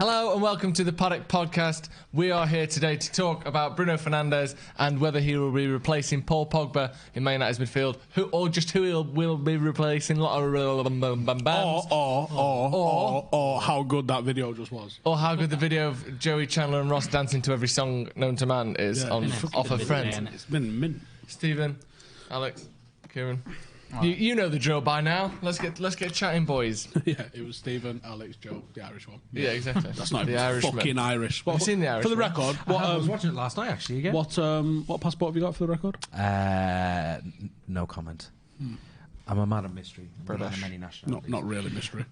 Hello and welcome to the Paddock Podcast. We are here today to talk about Bruno Fernandes and whether he will be replacing Paul Pogba in Man United's midfield, or he will be replacing Or how good that video just was. Or how good the video of Joey Chandler and Ross dancing to every song known to man is off a friend. It's been mint. Stephen, Alex, Kieran. You know the drill by now. Let's get chatting, boys. Yeah, it was Stephen, Alex, Joe, the Irish one. Yeah, exactly. That's not the even fucking Irish. Have you seen the Irish? For the record, I was watching it last night actually again. What passport have you got for the record? No comment. I'm a man of mystery. British. Many nationalities. Not really mystery.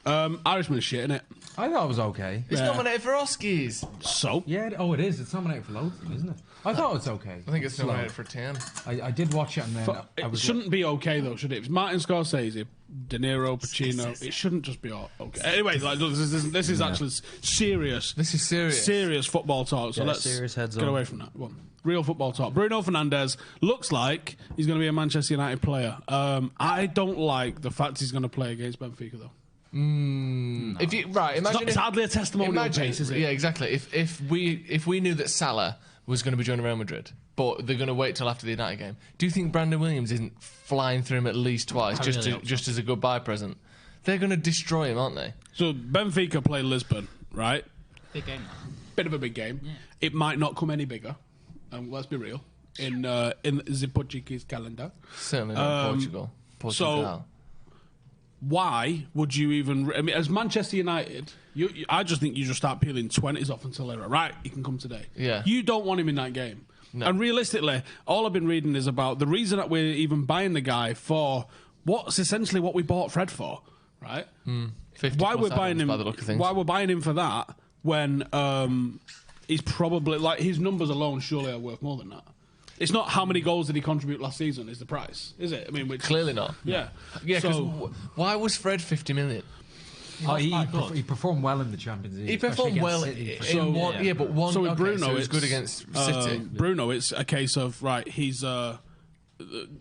Irishman is shit, innit? I thought it was okay. It's nominated for Oscars. So? Yeah, it is. It's nominated for loads, isn't it? I thought it was okay. I think it's nominated for 10. I did watch it and then It shouldn't be okay though, should it? If it's Martin Scorsese, De Niro, Pacino, it shouldn't just be okay. Anyway, this is actually serious. This is serious. Serious football talk. So let's serious heads get on. away from that. One. Real football talk. Bruno Fernandes looks like he's going to be a Manchester United player. I don't like the fact he's going to play against Benfica though. No. Imagine It's hardly a testimonial pace, is it? Yeah, exactly. If we knew that Salah was going to be joining Real Madrid, but they're going to wait till after the United game, do you think Brandon Williams isn't flying through him at least twice just as a goodbye present? They're going to destroy him, aren't they? So Benfica play Lisbon, right? Big game. Bit of a big game. Yeah. It might not come any bigger. Let's be real. In the Portuguese calendar, Certainly not Portugal. So why would you even? I mean, as Manchester United, I just think you just start peeling 20s off until they're right. You can come today. Yeah. You don't want him in that game. No. And realistically, all I've been reading is about the reason that we're even buying the guy for what's essentially what we bought Fred for, right? 50 Why plus we're buying him? by the look of things. Why we're buying him for that when he's probably like his numbers alone surely are worth more than that. It's not how many goals did he contribute last season is the price, is it? I mean, Clearly not. Yeah. Yeah, because why was Fred 50 million? He performed well in the Champions League. He performed well in one. Yeah, but one. So with Bruno, so it was it's good against City. Bruno, it's a case of right. He's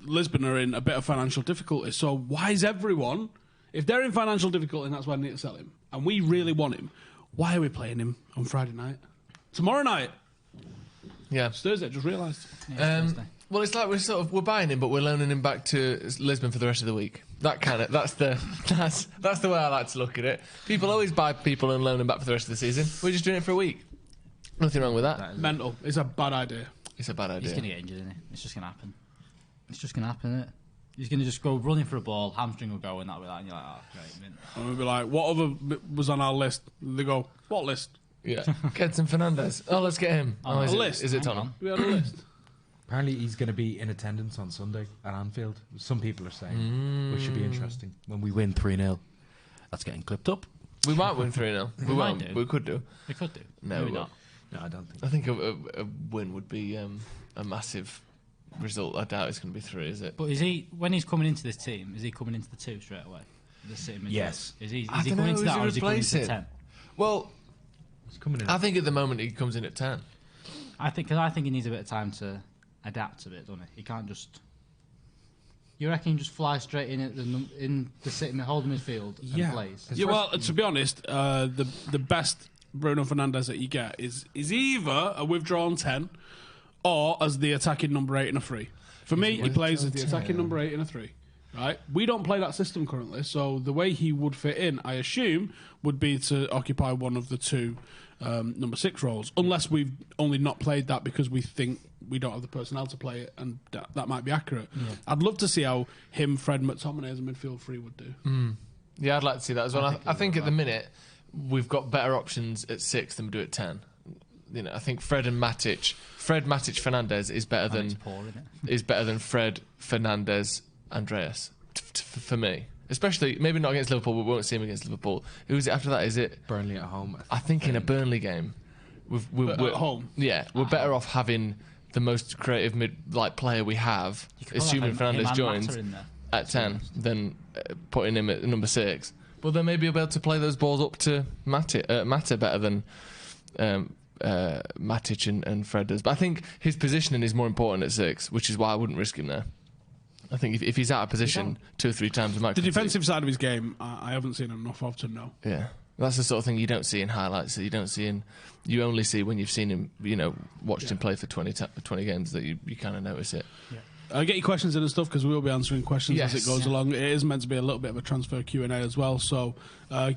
Lisbon are in a bit of financial difficulty. So why is everyone, if they're in financial difficulty, and that's why they need to sell him, and we really want him, why are we playing him on Friday night? Tomorrow night. Yeah, It's Thursday. Just realised. Well, it's like we're buying him, but we're loaning him back to Lisbon for the rest of the week. That's the way I like to look at it. People always buy people and loan them back for the rest of the season. We're just doing it for a week. Nothing wrong with that. Mental. It's a bad idea. It's a bad idea. He's going to get injured, isn't he? It's just going to happen. It's just going to happen, isn't it? He's going to just go running for a ball, hamstring will go, and that'll be that, and you're like, oh, great, mint. And we'll be like, what other was on our list? They go, what list? Yeah, Gedson Fernandes. Oh, let's get him. Oh, is a it, list. Is it Hang Tottenham? We had a list. Apparently, he's going to be in attendance on Sunday at Anfield. Some people are saying, which should be interesting when we win 3-0. That's getting clipped up. We might win 3-0. We might won't. do. We could do. We could do. No, Maybe we not. No, I don't think. I think a win would be a massive result. I doubt it's going to be 3, is it? But is he, when he's coming into this team, is he coming into the 2 straight away? The City midfield? Yes. Is he I don't coming know, into that, or he is he coming into the replacing? 10? Well, He's coming in. I think at the moment he comes in at 10. I think he needs a bit of time to adapt a bit, doesn't he? He can't just. You reckon he just fly straight in at in the City holding midfield and plays? Yeah, well, to be honest, the best Bruno Fernandes that you get is either a withdrawn 10 or as the attacking number 8 in a 3. For me, he plays as the attacking number 8 in a 3. Right? We don't play that system currently, so the way he would fit in, I assume, would be to occupy one of the 2 number 6 roles, unless we've only not played that because we think we don't have the personnel to play it, and that might be accurate. Yeah. I'd love to see how him, Fred, McTominay as a midfield 3 would do. Yeah, I'd like to see that as well. I think at the minute we've got better options at 6 than we do at 10. You know, I think Fred, Matic, Fernandes is better than Fred, Fernandes, Andreas for me. Especially, maybe not against Liverpool, but we won't see him against Liverpool. Who's it after that? Is it Burnley at home? I think in a Burnley game, we're at home. Yeah, we're better off having the most creative player we have, assuming Fernandes joins at 10, than putting him at number 6. Well, then maybe he'll be able to play those balls up to Mata better than Matic and Fred does. But I think his positioning is more important at 6, which is why I wouldn't risk him there. I think if he's out of position 2 or 3 times, we might. The defensive side of his game, I haven't seen enough of to know. Yeah. That's the sort of thing you don't see in highlights. That you only see when you've seen him. Watched him play for 20 games. That you kind of notice it. Yeah. Get your questions in and stuff because we will be answering questions as it goes along. It is meant to be a little bit of a transfer Q&A as well, so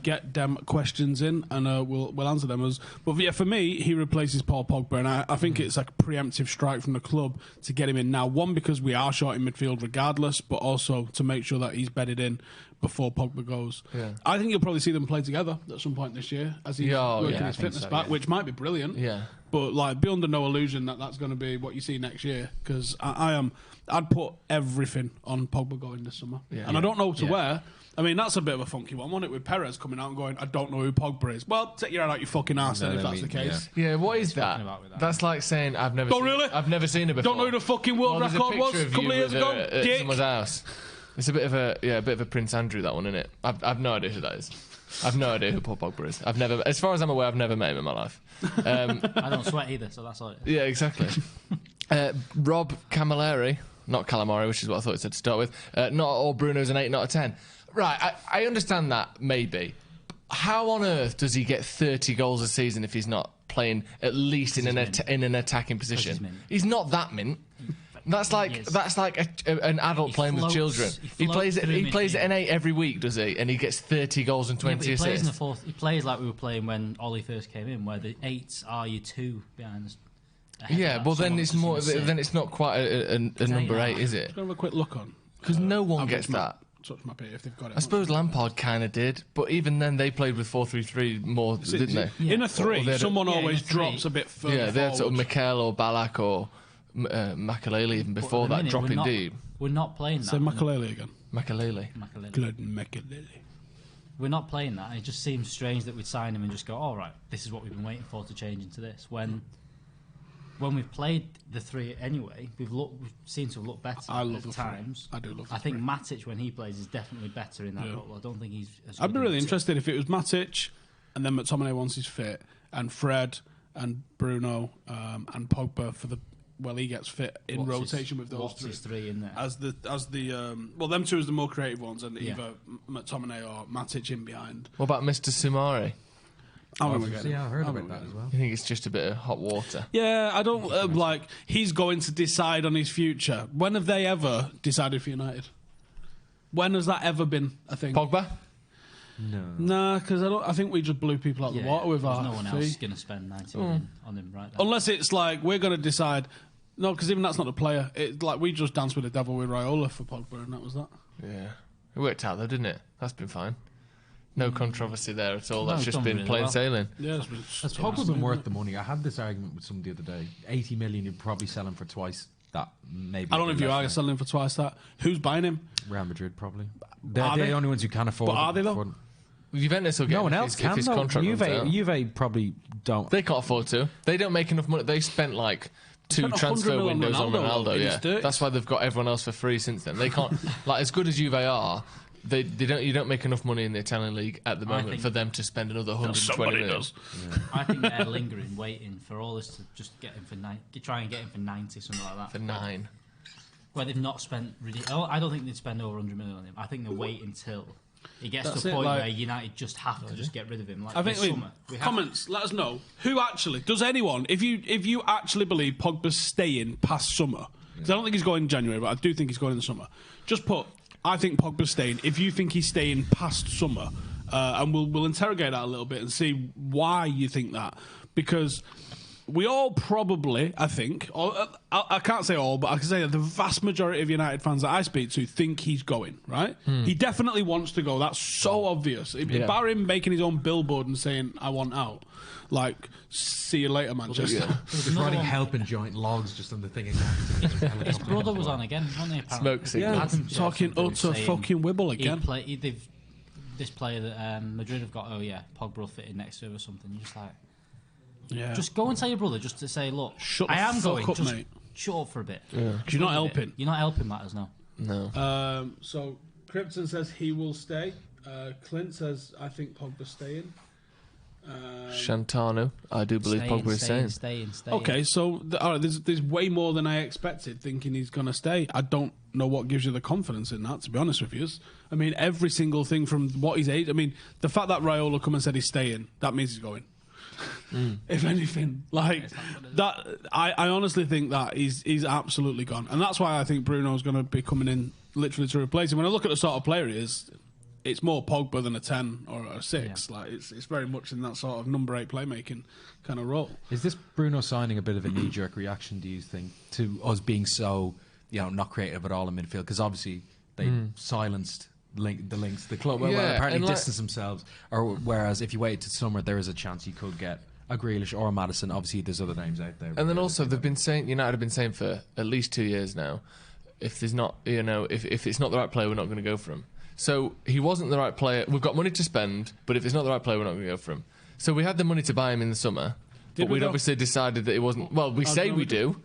get them questions in and we'll answer them. But yeah, for me, he replaces Paul Pogba, and I think it's like a preemptive strike from the club to get him in now. One, because we are short in midfield regardless, but also to make sure that he's bedded in before Pogba goes. Yeah. I think you'll probably see them play together at some point this year as he's working his fitness back, which might be brilliant. Yeah. But be under no illusion that that's going to be what you see next year, because I'd put everything on Pogba going this summer. Yeah. And I don't know to where. I mean, that's a bit of a funky one, wasn't it, with Perez coming out and going, I don't know who Pogba is. Well, take your head out your fucking arse then if that's the case. Yeah, what is that? That's like saying I've never seen it before. Don't know who the fucking world record was a couple of years ago? At someone's house. It's a bit of a Prince Andrew, that one, isn't it? I've no idea who that is. I've no idea who Paul Pogba is. As far as I'm aware, I've never met him in my life. I don't sweat either, so that's all it is. Yeah, exactly. Rob Camilleri, not Calamari, which is what I thought it said to start with. Not all Bruno's an 8, not a 10. Right, I understand that, maybe. How on earth does he get 30 goals a season if he's not playing at least in an attacking position? He's not that mint. That's like an adult playing with children. He plays at an 8 every week, does he? And he gets 30 goals and 20 assists. Plays in the fourth. He plays like we were playing when Ollie first came in, where the 8s are your 2 behind. Yeah, well then it's more. Then it's not quite a number 8, is it? Let's have a quick look on, because no one gets that. Touch my pay if they've got it. I suppose Lampard kind of did, but even then they played with 4-3-3 more, didn't they? Yeah. In a 3, someone always drops a bit further. Yeah, they had sort of Mikel or Ballack or Makalele even before that dropping deep. We're not playing that. Say Makalele again. Makalele. We're not playing that. It just seems strange that we'd sign him and just go, all right, this is what we've been waiting for to change into this. When we've played the 3 anyway, we've seemed to have looked better at times. I do love the 3. I think Matic, when he plays, is definitely better in that role. I don't think he's as good. I'd be really interested if it was Matic and then McTominay once he's fit, and Fred and Bruno and Pogba he gets fit in rotation with those 3 in there. As the them 2 as the more creative ones, and either McTominay or Matic in behind. What about Mr. Sumari? I heard about that as well. You think it's just a bit of hot water? Yeah, I don't he's going to decide on his future. When have they ever decided for United? When has that ever been a thing? Pogba? No, because I think we just blew people out of the water with our no one else going to spend 90 million on him right now. Unless it's like we're going to decide. No, because even that's not the player. It's like we just danced with the devil with Raiola for Pogba, and that was that. Yeah, it worked out though, didn't it? That's been fine. No controversy there at all. That's just been plain sailing. Yeah, has Pogba been worth the money? I had this argument with someone the other day. 80 million, you'd probably sell him for twice that. Maybe. I don't know if you are selling him for twice that. Who's buying him? Real Madrid, probably. They're the only ones who can afford. But are they though? Juventus will get no one else can. If his contract Juve probably don't. They can't afford to. They don't make enough money. They spent like 2 transfer windows on Ronaldo. Yeah, that's why they've got everyone else for free since then. They can't as good as Juve are. They don't. You don't make enough money in the Italian league at the moment for them to spend another 120 million. Yeah. I think they're lingering, waiting for all this to just get him for try and get him for 90, something like that. For 9. Well, they've not spent. I don't think they'd spend over 100 million on him. I think they'll wait until he gets to a point where United just have to just get rid of him. Like I think comments. Let us know who actually does anyone. If you actually believe Pogba's staying past summer, because I don't think he's going in January, but I do think he's going in the summer. Just put. I think Pogba's staying. If you think he's staying past summer, and we'll interrogate that a little bit and see why you think that, because we all probably, I think, I can't say all, but I can say that the vast majority of United fans that I speak to think he's going, right? He definitely wants to go. That's so obvious. Bar him making his own billboard and saying, I want out. Like, see you later, Manchester. Just running helping joint logs just on the thing again. His brother was on again, wasn't he? Smoke signals. Yeah, talking utter fucking wibble again. This player that Madrid have got, Pogba will fit in next to him or something. You're just like... Yeah. Just go and tell your brother just to say, look, I am going. Up, just mate. Shut up for a bit. Yeah. You're not helping. You're not helping matters, no. No. So Krypton says he will stay. Clint says I think Pogba's staying. Shantanu, I do believe Pogba is staying. Okay, so there's way more than I expected thinking he's going to stay. I don't know what gives you the confidence in that, to be honest with you. I mean, every single thing from what he's age. I mean, the fact that Raiola come and said he's staying, that means he's going. If anything, like that, I honestly think that he's absolutely gone, and that's why I think Bruno's going to be coming in literally to replace him. When I look at the sort of player he is, it's more Pogba than a 10 or a 6. Yeah. Like it's very much in that sort of number 8 playmaking kind of role. Is this Bruno signing a bit of a knee-jerk reaction, do you think, to us being so, not creative at all in midfield? Because obviously they silenced the club. Well, apparently distanced themselves. Or whereas if you wait to summer, there is a chance you could get a Grealish or a Maddison. Obviously, there's other names out there. And then also they've been saying, United have been saying for at least 2 years now, if there's not, if it's not the right player, we're not going to go for him. So he wasn't the right player. We've got money to spend, but if it's not the right player, we're not going to go for him. So we had the money to buy him in the summer, but we'd obviously decided that it wasn't. Well, we say we do.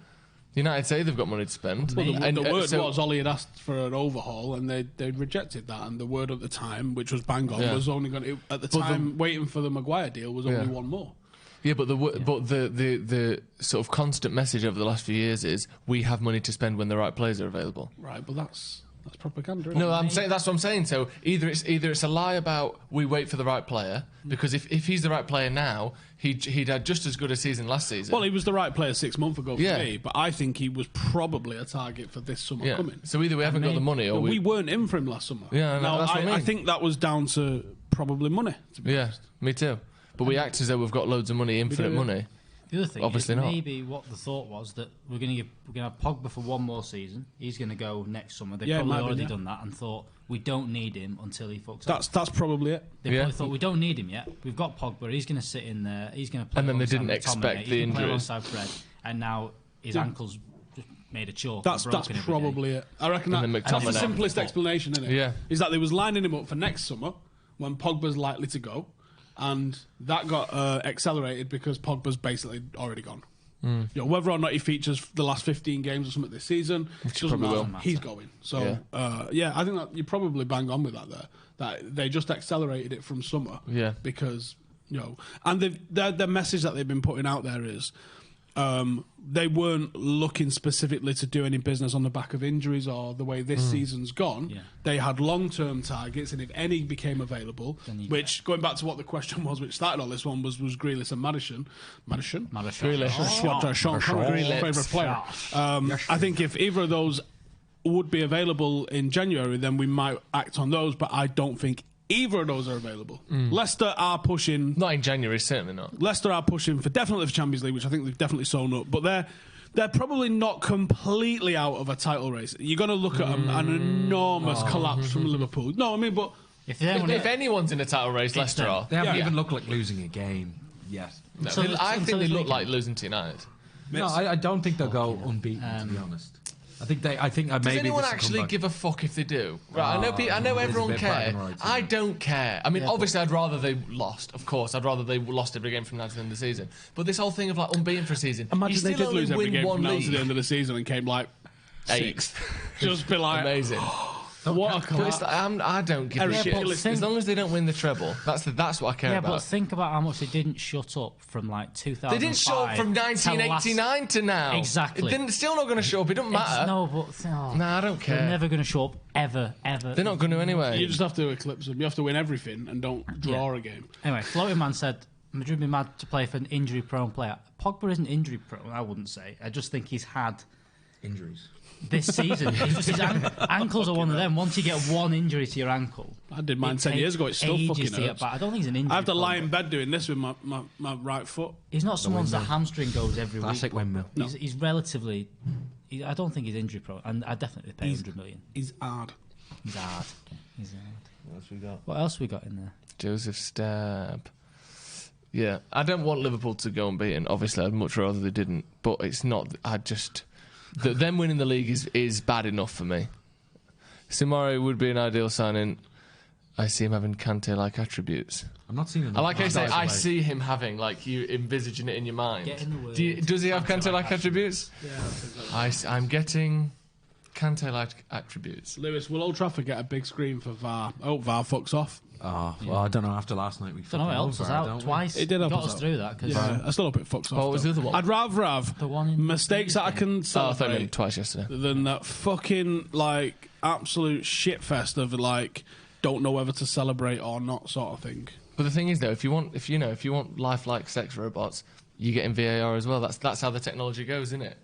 United say they've got money to spend. Well, the word was Ollie had asked for an overhaul, and they rejected that. And the word at the time, which was bang on, was only going to. At the time, waiting for the Maguire deal was only one more. Yeah, but the sort of constant message over the last few years is we have money to spend when the right players are available. Right, but that's propaganda. No, I'm saying that's what I'm saying. So either it's a lie about we wait for the right player, because if he's the right player now, he'd had just as good a season last season. Well, he was the right player 6 months ago for me, but I think he was probably a target for this summer coming. So either we haven't got the money, or we weren't in for him last summer. Yeah, no, that's what I mean. I think that was down to probably money. To be honest. Me too. But we act as though we've got loads of money, infinite money. The other thing obviously is not. Maybe what the thought was that we're going to have Pogba for one more season. He's going to go next summer. They've probably already done that and thought we don't need him until he fucks up. That's probably it. They probably thought we don't need him yet. We've got Pogba. He's going to sit in there. He's going to play. And then they didn't expect the injuries. Alongside Fred, and now his ankles just made a chalk. That's probably it. I reckon that's the simplest explanation, isn't it? Yeah. Is that they was lining him up for next summer when Pogba's likely to go, and that got accelerated because Pogba's basically already gone. Whether or not he features the last 15 games or something this season, doesn't matter. He's going. So, I think that you probably bang on with that there. That they just accelerated it from summer. Yeah. Because, and the message that they've been putting out there is they weren't looking specifically to do any business on the back of injuries or the way this season's gone. Yeah. They had long-term targets, and if any became available, which, going back to what the question was, which started all this one, was Grealish and Maddison. Grealish. Sean Connery's favourite player. I think if either of those would be available in January, then we might act on those, but I don't think either of those are available. Leicester are pushing... Not in January, certainly not. Leicester are pushing for definitely for Champions League, which I think they've definitely sewn up. But they're probably not completely out of a title race. You're going to look at an enormous collapse from Liverpool. No, I mean, but... If anyone's in a title race, Leicester are. They haven't even looked like losing a game yet. No, I think they look like losing to United. No, I don't think they'll go unbeaten, to be honest. I think Does anyone actually give a fuck if they do? Right, I know everyone cares. I don't care. I mean, obviously, I'd rather they lost. Of course, I'd rather they lost every game from now to the end of the season. But this whole thing of like unbeaten for a season, imagine they did lose every game from now to the end of the season and came like 8th. Just be like amazing. What a collapse. I don't give a shit. As long as they don't win the treble, that's what I care about. Yeah, but think about how much they didn't shut up from like 2005. They didn't shut up from 1989 to now. Exactly. It's still not going to show up. It doesn't matter. I don't care. They're never going to show up ever. They're not going to anyway. You just have to eclipse them. You have to win everything and don't draw a game. Anyway, Floating Man said Madrid be mad to play for an injury-prone player. Pogba isn't injury-prone, I wouldn't say. I just think he's had injuries this season. His ankles are one of them. Once you get one injury to your ankle, I did mine 10 years ago. It's still fucking hurts. I don't think he's an injury. I have to lie in bed doing this with my right foot. He's not someone's that hamstring goes every Classic week. windmill. He's relatively. I don't think he's injury prone, and I definitely pay 100 million. He's hard. He's hard. What else we got? What else we got in there? Joseph Stab. Yeah, I don't want Liverpool to go unbeaten. Obviously, I'd much rather they didn't. But it's not. Them winning the league is bad enough for me. Simari would be an ideal signing. I see him having Kante-like attributes. I'm not seeing him. I see him having, like, you envisaging it in your mind. Get in the word. Does he have Kante-like attributes? Yeah. I'm getting Kante-like attributes. Lewis, will Old Trafford get a big screen for VAR? I hope VAR fucks off. Oh, well, I don't know. After last night, we don't know. It helps us out twice. It did help got us us through that. I still hope it fucks off. What was the other one? I'd rather have The one in mistakes that I can I thought I celebrate meant twice yesterday. than that fucking like absolute shitfest of like don't know whether to celebrate or not sort of thing. But the thing is, though, if you want lifelike sex robots, you get in VAR as well. That's how the technology goes, isn't it?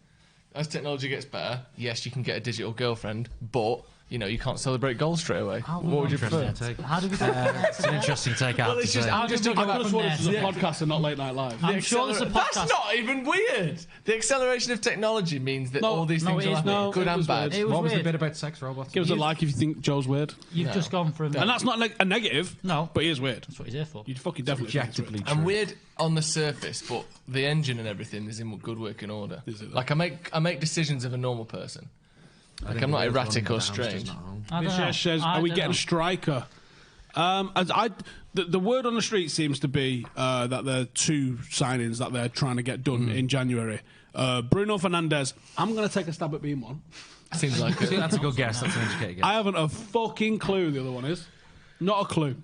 As technology gets better, yes, you can get a digital girlfriend, but you can't celebrate goals straight away. What would you prefer? How do we go? It's an interesting take. I have to say. I'm just talking about This is a podcast and not late night live. I'm sure there's a podcast. That's not even weird. The acceleration of technology means that all these things it are is happening, weird. good It and was bad. weird. What was the weird. bit about sex robots? Give us a like if you think Joe's weird. You've just gone from. And that's not a negative. No. But he is weird. That's what he's here for. You'd fucking definitely think it's Objectively weird. true. I'm weird on the surface, but the engine and everything is in good working order. Is it though? Like I make decisions of a normal person. Like I'm not erratic or strange. I don't This know. says, I are we don't getting know. a striker? The word on the street seems to be that there are 2 signings that they're trying to get done in January. Bruno Fernandes, I'm going to take a stab at being one. Seems like it. That's a good guess. That's an educated guess. I haven't a fucking clue who the other one is. Not a clue.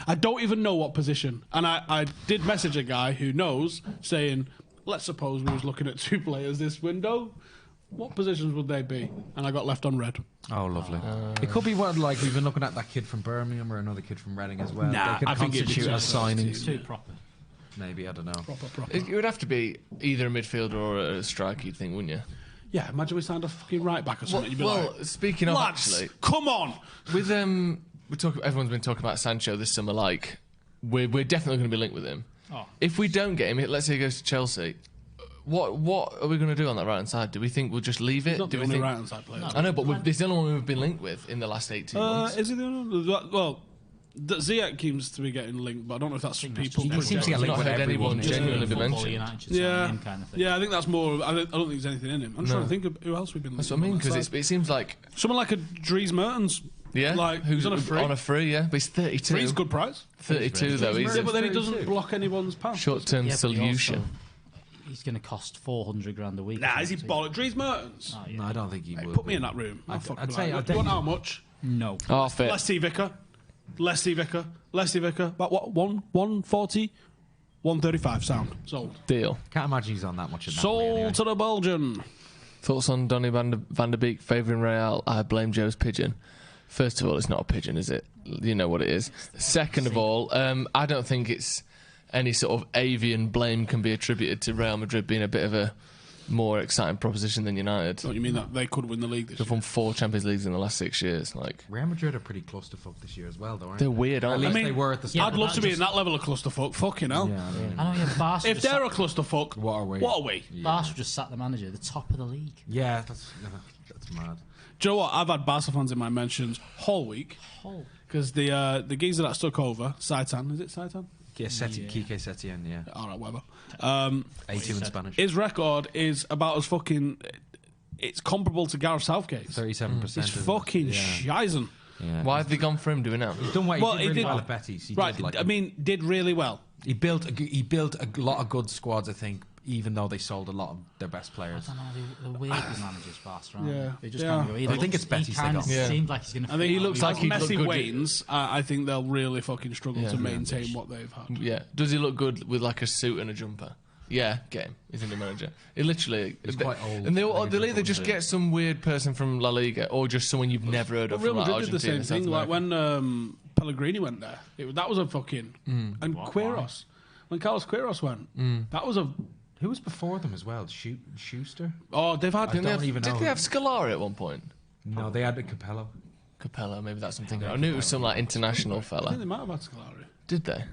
I don't even know what position. And I did message a guy who knows, saying, let's suppose we was looking at 2 players this window. What positions would they be? And I got left on red. Oh, lovely. It could be one like we've been looking at that kid from Birmingham or another kid from Reading as well. Nah, they could I think it'd be constitute as just signings. Too proper. Maybe, I don't know. Proper. It would have to be either a midfielder or a striker, you'd think, wouldn't you? Yeah, imagine we signed a fucking right back or something. You'd be like, speaking of lads, actually, come on. with everyone's been talking about Sancho this summer. Like, we're definitely going to be linked with him. Oh. If we don't get him, let's say he goes to Chelsea. What are we going to do on that right hand side? Do we think we'll just leave it? Not Do the we only think? right-hand side player. I know, but this is the only one we've been linked with in the last 18 months. Is he the only one? Well, Ziyech seems to be getting linked, but I don't know if that's people. He seems to get I've linked not with heard everyone. anyone genuinely be Football mentioned. United should Yeah, sign him kind of thing. yeah, I think that's more. I don't think there's anything in him. I'm trying to think of who else we've been. That's what I mean, because it seems like someone like a Dries Mertens. like who's on a free. On a free, yeah, but he's 32. Free's good price. 32 though. He's Yeah, but then he a doesn't block anyone's pass. short-term Yeah, but he solution. also- He's going to cost 400 grand a week. Nah, is he bollock? Dries Mertens. Oh, yeah. No, I don't think he would. Put me in that room. I'd I'd say- I'd you want say- how much? No. Half it. Let's see Vicar. About what? 140, 135. Sound sold. Deal. Can't imagine he's on that much. In that Sold anyway. to the Belgian. Thoughts on Donny van der Beek favouring Real? I blame Joe's pigeon. First of all, it's not a pigeon, is it? You know what it is. Second of all, I don't think it's any sort of avian blame can be attributed to Real Madrid being a bit of a more exciting proposition than United. Don't you mean that they could win the league this They've year? won 4 Champions Leagues in the last 6 years. Like, Real Madrid are pretty clusterfuck this year as well, though, aren't they're they? weird, At aren't least they? they were at the Yeah, start. I'd love but to be just- in that level of clusterfuck. Fucking hell. Yeah, I mean, I know, yeah, Barca If they're a clusterfuck, what are we? what are we? Barca just sat the manager, the top of the league. Yeah, that's mad. Do you know what? I've had Barca fans in my mentions whole week Oh. because the geezer that stuck over, Saitan, is it Saitan? Kike Setien, yeah. All right, whatever. A2 in Spanish. His record is about as fucking. It's comparable to Gareth Southgate's. 37%. It's fucking shizen. Yeah. Why have they gone for him? Do we know? He's done well. Well, He he did really did- well at Betis. He Right, did, like, I mean, did really well. he built a lot of good squads, I think, even though they sold a lot of their best players. I don't know, they're weird with managers, Barca, aren't Yeah. they? They just Yeah. can't go either. I think it's Betis He they kind got. of Yeah. seems like he's going to. I think He looks like he'd look Messi good. wanes. I think they'll really fucking struggle Yeah. to maintain what they've had. Yeah. Does he look good with like a suit and a jumper? Yeah, get him. He's a new manager. He literally. He's quite old. And they'll I think either just he's get some weird person from La Liga or just someone you've never heard of Real from like, Madrid did the Argentina. same thing. South Like America. when Pellegrini went there, that was a fucking and Queiroz. When Carlos Queiroz went, that was a. Who was before them as well? Schuster? Oh, they've had. I don't even know. Did they have Scolari at one point? No, they had a Capello. Capello, maybe that's something. I knew it was some like international I think fella. they might have had Scolari. Did they?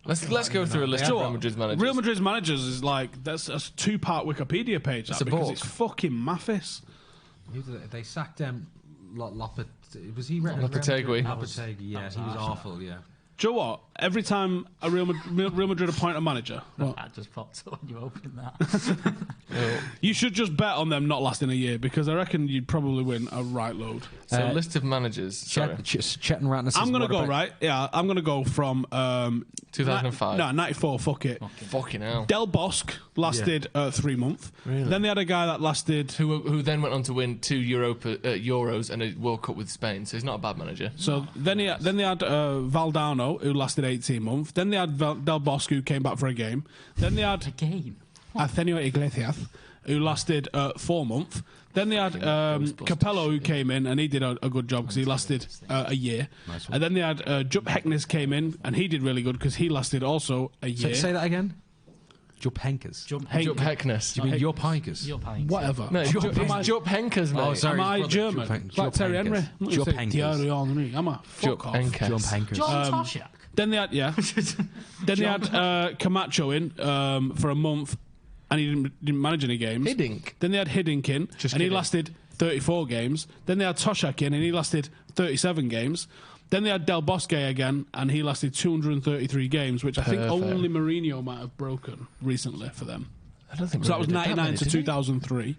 Let's go through a list of So Real what? Madrid's managers. Real Madrid's managers is like that's a 2-part Wikipedia page. That, a because book. it's fucking mathis. Who did they sacked Was he Lopetegui. Lopetegui, yeah. He was awful, yeah. Do you know what? Every time a Real Madrid appoint a manager, That just popped up when you opened that. you should just bet on them not lasting a year, because I reckon you'd probably win a right load. So list of managers. Sorry. Chet and Ratner. I'm going to go, right? Yeah, I'm going to go from... 2005. 94, fuck it. Fucking hell. Del Bosque lasted 3 months. Really? Then they had a guy that lasted... Who then went on to win 2 Euros and a World Cup with Spain, so he's not a bad manager. So then they had Valdano, who lasted 18 months. Then they had Del Bosque, who came back for a game. Then they had... A game? Arsenio Iglesias, who lasted 4 months. Then they had Capello, who came in, and he did a good job because he lasted a year. Nice. And then they had Jupp Heynckes came in, and he did really good because he lasted also a year. Say that again. Jupp Heynckes. Jupp Heynckes. You mean Jupp Heynckes? Your pints. Whatever. No, it's Jupp Heynckes, mate. Oh, sorry. Am I German? Like Terry Henry? Jupp Heynckes. I'm a fuck off. Jupp Heynckes. John Toshak. Then they had Then they had Camacho in for a month, and he didn't manage any games. Hiddink. Then they had Hiddink in, Just and he kidding. lasted 34 games. Then they had Toshak in, and he lasted 37 games. Then they had Del Bosque again, and he lasted 233 games, which I think only Mourinho might have broken recently for them. I don't think So that was Mourinho did 99 many, to did he? 2003.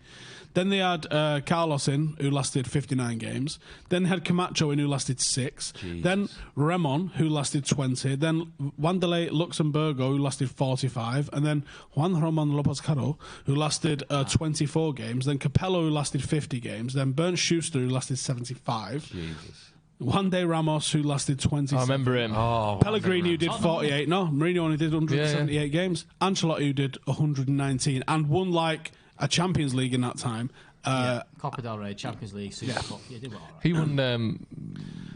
Then they had Carlos in, who lasted 59 games. Then they had Camacho in, who lasted 6. Jesus. Then Ramon, who lasted 20. Then Wanderlei Luxemburgo, who lasted 45. And then Juan Roman Lopez Caro, who lasted 24 games. Then Capello, who lasted 50 games. Then Bernd Schuster, who lasted 75. Jesus. Juan de Ramos, who lasted 20. I remember him. Oh, Pellegrini, who did 48. No, Mourinho only did 178 games. Ancelotti, who did 119 and won like a Champions League in that time. Copa del Rey, Champions League, Super Cup. Yeah, did well, all right. He won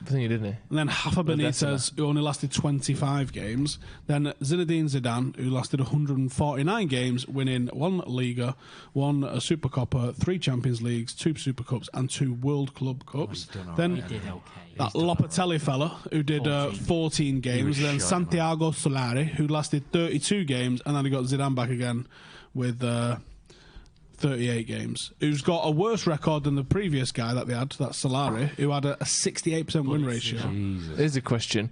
I think he didn't he? And then Rafa Benitez, who only lasted 25 games. Then Zinedine Zidane, who lasted 149 games, winning 1 Liga, 1 Super Copa, 3 Champions Leagues, 2 Super Cups, and 2 World Club Cups. Then He did okay. that Lopatelli fella, who did 14 games. Then shot, Santiago Solari, who lasted 32 games, and then he got Zidane back again with 38 games. Who's got a worse record than the previous guy that they had, that's Solari, who had a 68% win ratio. Jesus. Here's a question.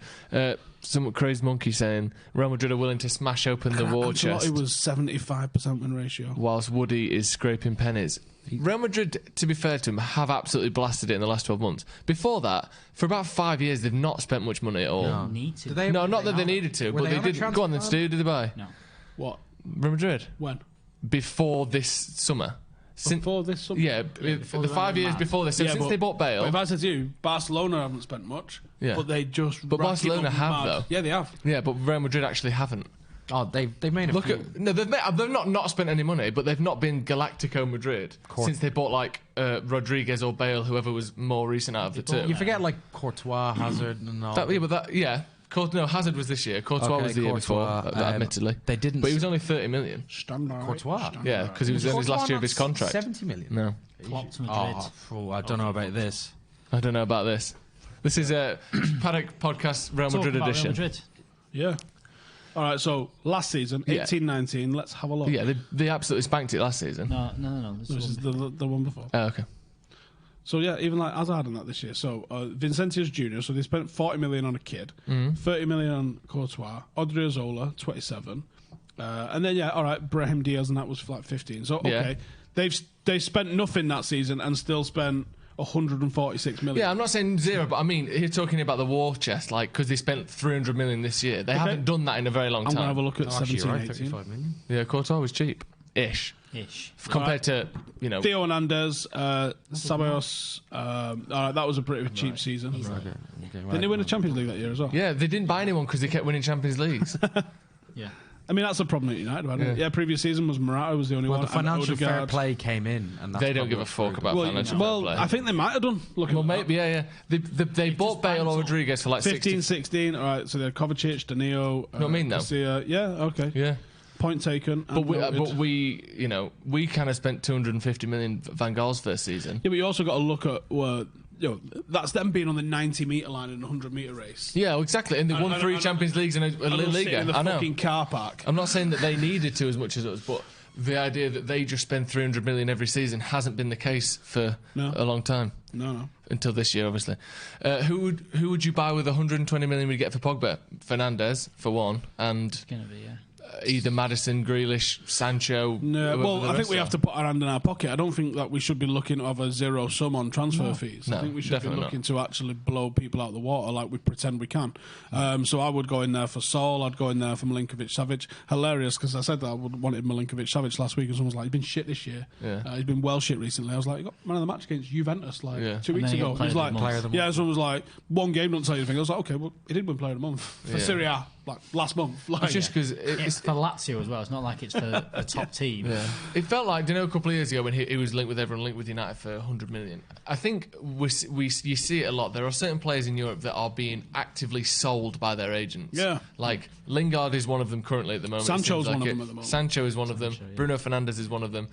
Some crazed monkey saying Real Madrid are willing to smash open the war chest It was 75% win ratio. whilst Woody is scraping pennies. Real Madrid, to be fair to them, have absolutely blasted it in the last 12 months. Before that, for about 5 years, they've not spent much money at all. No. Need to. No, not that they needed to, Were but they they on a did. transfer Go on then, ban? Stu, did they buy? No. What? Real Madrid? When? Before this summer. Before this summer? Yeah, before the they 5 went years mad. before this. So Yeah, since but- they bought Bale. But if I said to you, Barcelona haven't spent much, Yeah. but they just. But rack it Barcelona up have, mad. though. Yeah, they have. Yeah, but Real Madrid actually haven't. Oh, they've made a Look few. at no, they've not spent any money, but they've not been Galactico Madrid since they bought like Rodriguez or Bale, whoever was more recent out of the two. You forget like Courtois, Hazard, and all. No, Hazard was this year. Courtois was the year before, admittedly. They didn't. But he was only 30 million. Standard. Courtois. Yeah, because he was in his last year of his contract. 70 million. No, Plot to Madrid. I don't know about this. I don't know about this. This is a Paddock Podcast Real Talk Madrid about edition. Real Madrid. Yeah. All right, so last season, Yeah. 18-19, let's have a look. Yeah, they absolutely spanked it last season. No. This is the one before. Oh, okay. So yeah, even like Hazard and that this year. So Vincentius Junior. So they spent 40 million on a kid, 30 million on Courtois, Odriozola 27, and then all right, Brahim Diaz and that was like 15. So okay, they spent nothing that season and still spent 146 million. Yeah, I'm not saying zero, but I mean, you're talking about the war chest, like, because they spent 300 million this year. They haven't done that in a very long I'm time. gonna have a look at Actually, 17, you're right, 18. 35 million. Yeah, Courtois was cheap-ish. Compared to, Theo Hernandez, Ceballos. All right, that was a pretty cheap season. Didn't he win a Champions League that year as well? Yeah, they didn't buy anyone because they kept winning Champions Leagues. Yeah. I mean, that's a problem at United. Right? Yeah, previous season was Morata was the only Well, one. the financial and fair Odegaard. play came in, and that's They don't probably give a what fuck screwed about them. financial Well, fair play. I think they might have done. Looking Well, at maybe, yeah. They bought Bale or Rodriguez for like 15, 60. 16. All right, so they had Kovacic, Danilo. You know what I mean, though? Garcia. Yeah, okay. Yeah. Point taken. But and we we kind of spent 250 million Van Gaal's first season. yeah, but you also got to look at that's them being on the 90-metre line in a 100-metre race. Yeah, well, exactly. And they won 3 Champions Leagues and a And us sitting Liga. in the I know. fucking car park. I'm not saying that they needed to as much as us, but the idea that they just spend 300 million every season hasn't been the case for a long time. No. Until this year, obviously. Who would you buy with 120 million we get for Pogba? Fernandes, for one, and It's going to be, either Maddison, Grealish, Sancho. No, well, I think we have to put our hand in our pocket. I don't think that we should be looking to have a zero sum on transfer fees. I think we should be looking to actually blow people out of the water like we pretend we can. So I would go in there for Saul. I'd go in there for Milinkovic-Savic. Hilarious, because I said that I wanted Milinkovic-Savic last week, and someone was like, he's been shit this year. He's been well shit recently. I was like, he got man of the match against Juventus 2 weeks ago. He was like, someone was like, one game don't say anything. I was like, okay, well, he did win Player of the Month for Serie A last month. It's just because it's for Lazio as well. It's not like it's for a top team. Yeah. It felt like, a couple of years ago when he was linked with everyone, linked with United for 100 million. I think you see it a lot. There are certain players in Europe that are being actively sold by their agents. Yeah. Like Lingard is one of them currently at the moment. Sancho's one of them at the moment. Sancho is one of them. Bruno Fernandes is one of them.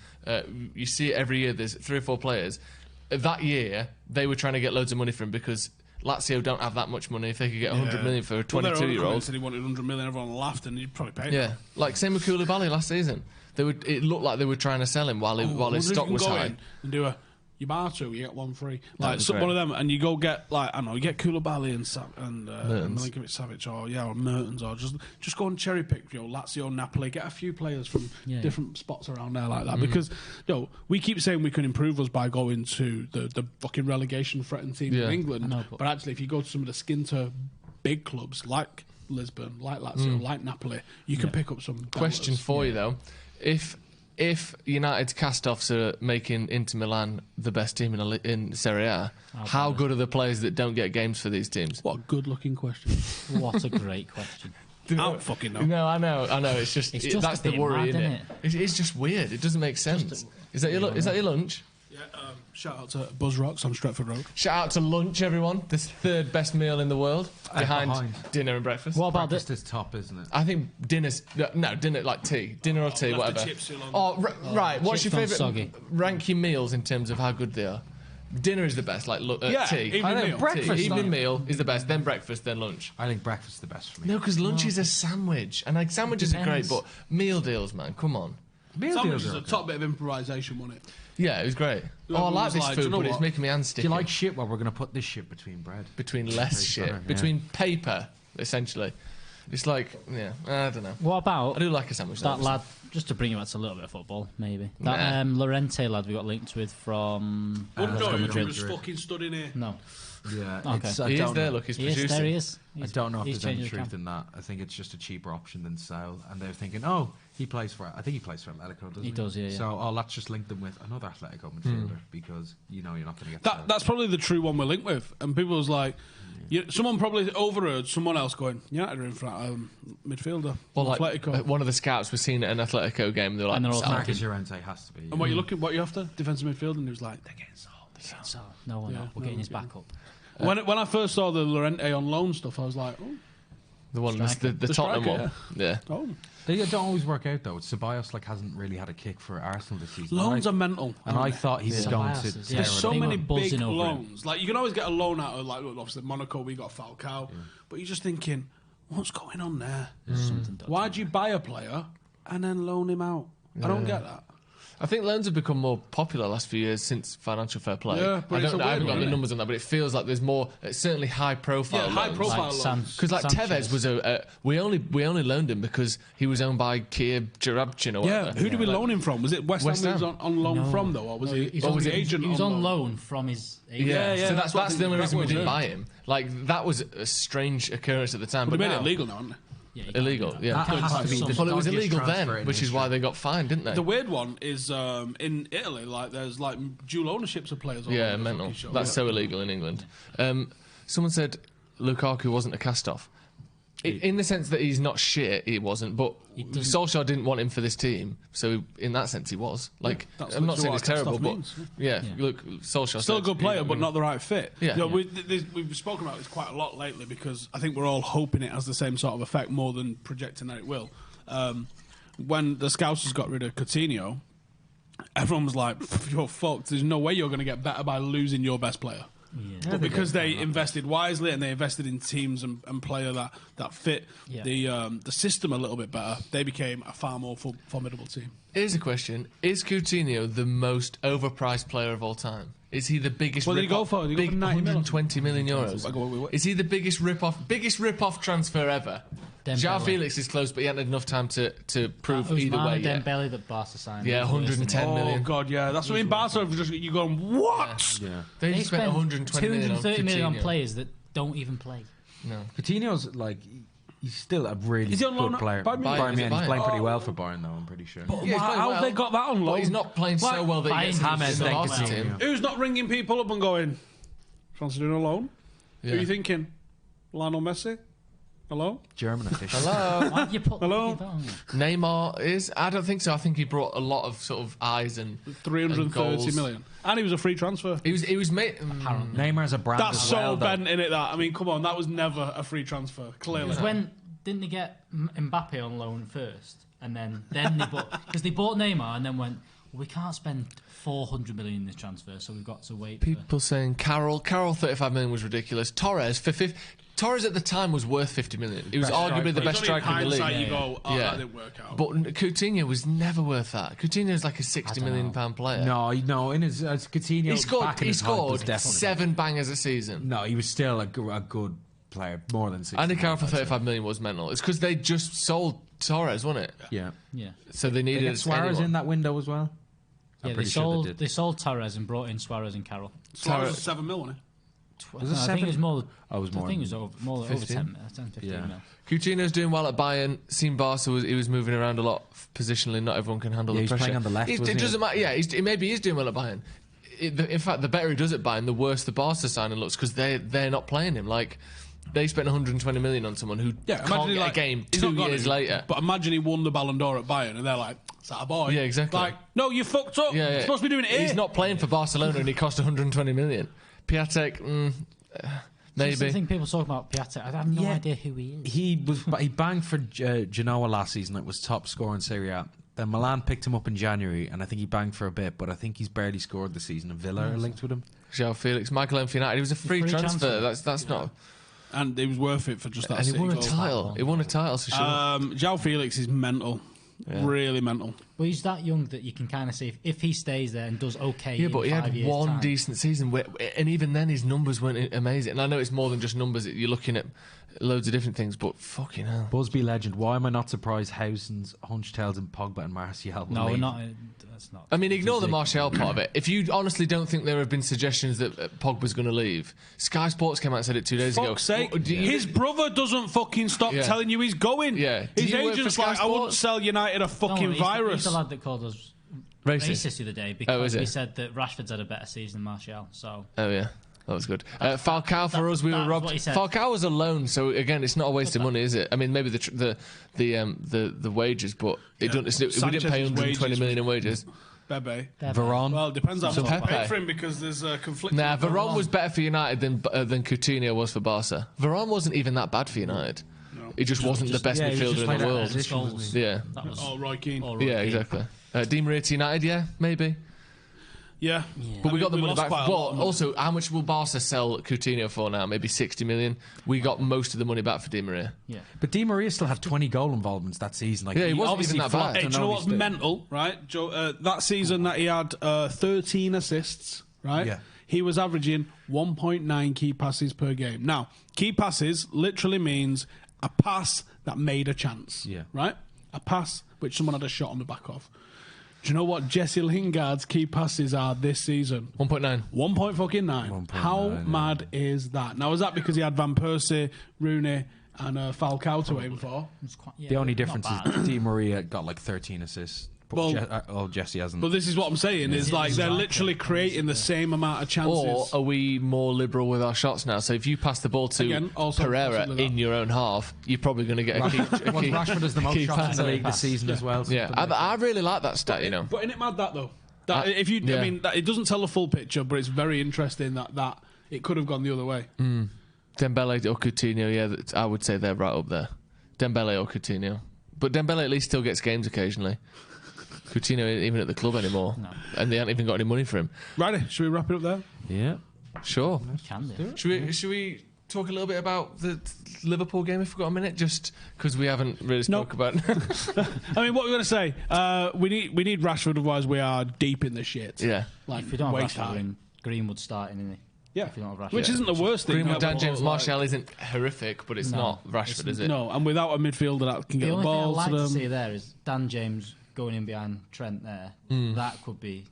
You see it every year. There's 3 or 4 players. That year, they were trying to get loads of money for him because Lazio don't have that much money. If they could get 100 million for a 22-year-old, said he wanted 100 million. Everyone laughed, and he'd probably pay. Yeah, like same with Koulibaly last season. It looked like they were trying to sell him while his stock was high. And do you buy 2, you get 1 free. Like one of them, and you go get you get Koulibaly and Milinkovic-Savic or Mertens, or just go and cherry pick Lazio, Napoli, get a few players from different spots around there like that. Because we keep saying we can improve us by going to the fucking relegation threatened teams in England, but actually if you go to some of the skinter big clubs like Lisbon, like Lazio, like Napoli, you can pick up some question for you though. If United's cast-offs are making Inter Milan the best team in Serie A, how good are the players that don't get games for these teams? What a good-looking question. What a great question. I don't fucking know. No, I know. It's just that's the worry, isn't it? It's just weird. It doesn't make sense. Is that your lunch? Yeah. Shout out to Buzz Rocks on Stretford Road. Shout out to lunch, everyone. The 3rd best meal in the world, behind dinner and breakfast. What about breakfast is top, isn't it? I think dinner like tea, dinner or tea, whatever. Right. What's your favourite? Rank your meals in terms of how good they are. Dinner is the best, tea. Evening meal is the best, then breakfast, then lunch. I think breakfast is the best for me. No, because lunch is a sandwich, and sandwiches are great, but meal deals, man, come on. Sandwich is a top bit of improvisation, wasn't it? Yeah, it was great. I like this food, but it's making me hand sticky. Do you like shit? Well, we're going to put this shit between bread. Between less shit. Between paper, essentially. It's like, I don't know. What about... I do like a sandwich. That lad, just to bring it back to a little bit of football, maybe. That Llorente lad we got linked with from... Madrid. He was fucking stood in here. No. Yeah, he is there. Look, he's producing. There he is. I don't know if there's any truth in that. I think it's just a cheaper option than Sale, and they're thinking, he plays for. I think he plays for Atletico, doesn't he? He does, yeah. So, let's just link them with another Atletico midfielder because you're not going to get that. That's probably the true one we're linked with, and people was like. Someone probably overheard someone else going, United are in front midfielder. Well, Atletico. One of the scouts was seen at an Atletico game. They were like, Marcus Llorente has to be. And what you after? Defensive midfield, and he was like, they're getting sold. No one. We're getting his back up. When I first saw the Llorente on loan stuff, I was like, oh. The one, the Tottenham one. Yeah. Oh. They don't always work out though. Ceballos hasn't really had a kick for Arsenal this season. Loans are mental. And I thought he was going to. There's so many big loans. Like you can always get a loan out of obviously Monaco. We got Falcao, but you're just thinking, what's going on there? Why'd you buy a player and then loan him out? I don't get that. I think loans have become more popular the last few years since financial fair play. Yeah, but I haven't got the numbers on that, but it feels like there's more, certainly high profile. Yeah, high profile loans. Because Tevez was we only loaned him because he was owned by Kia Jarabchin or whatever. Yeah, who did we loan him from? Was it West Ham he was on loan from though, or was he? He was on loan from his agent. Yeah. So that's the only reason we didn't buy him. Like that was a strange occurrence at the time. But they made it illegal now, haven't they? Yeah, illegal, yeah. Well, it was illegal then, which is why they got fined, didn't they? The weird one is in Italy, there's dual ownerships of players. Yeah, mental. That's so illegal in England. Someone said Lukaku wasn't a cast-off. In the sense that he's not shit, he wasn't, but Solskjaer didn't want him for this team, so in that sense he was. I'm not saying it's terrible, but look, Solskjaer still a good player, but not the right fit. We've spoken about this quite a lot lately because I think we're all hoping it has the same sort of effect more than projecting that it will. When the Scousers got rid of Coutinho, everyone was like, you're fucked. There's no way you're going to get better by losing your best player. But because they invested wisely and they invested in teams and player that fit the system a little bit better, they became a far more formidable team. Here's a question: is Coutinho the most overpriced player of all time? Is he the biggest? What did he go for? Did he go for 120 million euros. Is he the biggest rip-off transfer ever? João Felix is close, but he hadn't enough time to prove either way yet. Dembele that Barca signed. Yeah, 110 million. Oh god, yeah, that's what in Barca. You're going what? Yeah. They just spent 120 million on 230 million on Coutinho. players that don't even play. No, Coutinho's like. He's still a really good player. Bayern, he's playing pretty well for Bayern, though, I'm pretty sure. How have they got that on loan? But he's not playing so well that he gets Coutinho. Who's not ringing people up and going, fancy doing a loan? Yeah. Who are you thinking? Lionel Messi? Hello? German official. Hello? Why have you put Hello? Neymar is? I don't think so. I think he brought a lot of sort of eyes and 330 million. And he was a free transfer. He was made. Neymar's a brand That's as well, so bent in it, that. I mean, come on, that was never a free transfer, clearly. Didn't they get Mbappe on loan first? And then they bought... Because they bought Neymar and then went, well, we can't spend 400 million in this transfer, so we've got to wait People saying Carroll 35 million was ridiculous. Torres at the time was worth 50 million. He was arguably the best striker in the league. You go, that didn't work out. But Coutinho was never worth that. Coutinho's like a 60 million pound player. No, in his Coutinho he scored 7 bangers a season. No, he was still a good player, more than 60. Andy Carroll for 35 million was mental. It's because they just sold Torres, wasn't it? Yeah. So they needed They get Suarez in that window as well. Yeah, they sold Torres and brought in Suarez and Carroll. Suarez was 7 mil, wasn't it? Was it 7? I think it was more. Oh, it was more. I think it was over 10, 15 Yeah. mil. Coutinho's doing well at Bayern. Seen Barca, he was moving around a lot positionally. Not everyone can handle the he's pressure. Playing on the left. It doesn't matter. Yeah, maybe he is doing well at Bayern. In fact, the better he does at Bayern, the worse the Barca signing looks because they're not playing him. Like they spent 120 million on someone who can't get a game 2 years later. But imagine he won the Ballon d'Or at Bayern, and they're like, "Is that a boy?" Yeah, exactly. Like, no, you fucked up. Yeah, You're supposed to be doing it here. He's not playing for Barcelona, and he cost 120 million. Piatek, maybe. I think people talk about Piatek. I have no idea who he is. He banged for Genoa last season. It was top scorer in Serie A. Then Milan picked him up in January, and I think he banged for a bit, but I think he's barely scored this season. And Villa are linked with him. João Felix, Michael M. United. He was a free transfer. That's not. And it was worth it for just that. And he won a title. He won a title for sure. João Felix is mental. Yeah. Really mental. But he's that young that you can kind of see if he stays there and does okay. Yeah, but he had one time. decent season, and even then his numbers weren't amazing. And I know it's more than just numbers; you're looking at loads of different things. But fucking hell, Busby legend. Why am I not surprised? Howson's, Hunchtails, and Pogba and Martial. No, we're not. That's not. I mean, ignore the Martial part of it. If you honestly don't think there have been suggestions that Pogba's going to leave, Sky Sports came out and said it 2 days ago. Fuck's sake. His brother doesn't fucking stop telling you he's going. Yeah, his agent's like, I wouldn't sell United a fucking virus. He's the lad that called us racist the other day because we said that Rashford's had a better season than Martial. So. Oh yeah. That was good. Falcao for us, we were robbed. Falcao was a loan, so again, it's not a waste of money, is it? I mean, maybe the wages, but we didn't pay 120 million in wages. Bebe. Veron. Well, it depends on Pepe. paid for him because there's a conflict. Nah, Veron was better for United than Coutinho was for Barca. Veron wasn't even that bad for United. No. He just wasn't the best midfielder in the world. Yeah. Roy Keane. Yeah, exactly. Di Maria to United, yeah, maybe. Yeah. But we got the money back. But also, how much will Barca sell Coutinho for now? Maybe 60 million. We got most of the money back for Di Maria. Yeah. But Di Maria still had 20 goal involvements that season. Like, he wasn't even that bad. Hey, do you know what's mental, right? Joe, that season that he had 13 assists, right? Yeah. He was averaging 1.9 key passes per game. Now, key passes literally means a pass that made a chance. Yeah. Right? A pass which someone had a shot on the back of. Do you know what Jesse Lingard's key passes are this season? 1.9. 1.9. How mad is that? Now, is that because he had Van Persie, Rooney, and Falcao to aim for? The only difference is Di Maria got like 13 assists. Jesse hasn't. But this is what I'm saying, is like they're literally creating the same amount of chances. Or are we more liberal with our shots now? So if you pass the ball to Pereira in your own half, you're probably going to get a key Rashford has the most shots in the league this season as well. Yeah, I really like that stat, you know. But isn't it mad that, though? I mean, it doesn't tell the full picture, but it's very interesting that it could have gone the other way. Dembele or Coutinho, yeah, I would say they're right up there. Dembele or Coutinho. But Dembele at least still gets games occasionally. Coutinho isn't even at the club anymore, and they haven't even got any money for him. Righty, should we wrap it up there? Yeah. Sure. You can do. Should we talk a little bit about the Liverpool game if we've got a minute? Just because we haven't really spoke about. I mean, what we're going to say? We need Rashford, otherwise we are deep in the shit. Yeah. Like, if you don't have Rashford, Greenwood starting, isn't he? Yeah, if you don't have Rashford. Which isn't the worst thing. Greenwood, Dan James, Martial isn't horrific, but it's not Rashford, is it? No, and without a midfielder that can get the ball The only thing I'd like to to them. see there is Dan James going in behind Trent there. That could be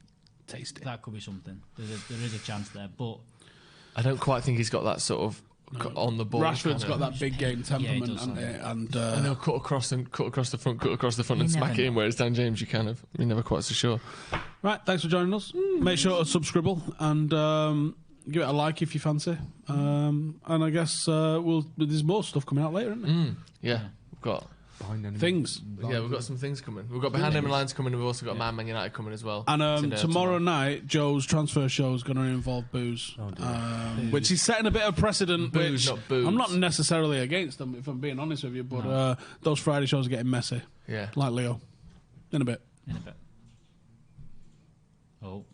Tasty. That could be something. There is a chance there, but I don't quite think he's got that sort of on the ball. Rashford's got that big game temperament, and they'll cut across the front, and smack it in. Whereas Dan James, you're never quite so sure. Right, thanks for joining us. Make sure to subscribe and give it a like if you fancy. And I guess there's more stuff coming out later, isn't there? Yeah, we've got things. Yeah, we've got some things coming. We've got Behind Enemy Lines coming, and we've also got Man United coming as well. And tomorrow night, Joe's transfer show is going to involve booze, which is setting a bit of precedent. Booze, not booze. I'm not necessarily against them, if I'm being honest with you, but those Friday shows are getting messy. Yeah, like Leo. In a bit. Oh.